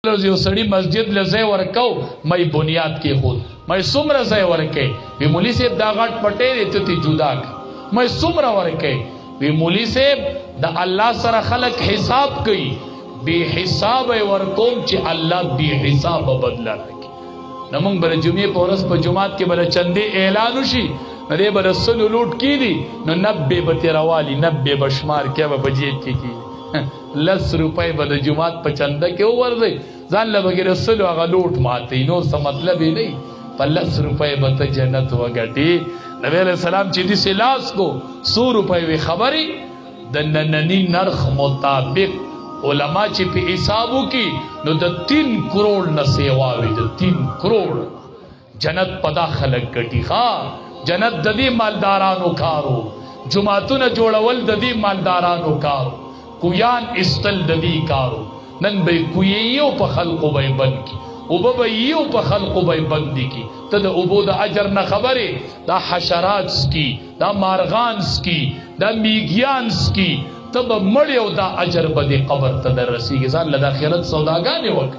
یو سړی مسجد لځای ورکو مې بنیاد کې خود مې څومره ځای ورکې وی مولوی صاحب دا غټ پټې ته تی جدا مې څومره ورکې وی مولوی صاحب د الله سره خلق حساب کوي به حساب ورکوم چې الله به حساب بدل راکړي نمون بل جمعې په ورځ په جمعات کې بل چندې اعلان وشي نه بل سلو لوټ کی دي نو 90 به تیروالی 90 بشمار کې به بجیت کې 10 روپے به د جمعات په چنده کې ورځي ځان له بغیر رسول هغه لوټ ماته نو څه مطلب یې نه په 10 روپے به ته جنت وګټي نبی علیہ السلام چې دې سلاس کو 100 روپے وی خبري د نننی نرخ مطابق علما چې په حسابو کې نو د 3 کروڑ نه سیوا وي د 3 کروڑ جنت پدا خلق ګټي ها جنت د دې مالدارانو کارو جمعتون جوړول د دې مالدارانو کارو کویان استل ددی کارو نن به کویو په خلقو به بند کی او به یو په خلقو به بند کی ته د عبود اجر نه خبره دا حشرات کی دا مارغان کی دا میګیان کی ته به مړیو دا اجر به قبر ته درسیږي ځان له اخرت سوداګانې وک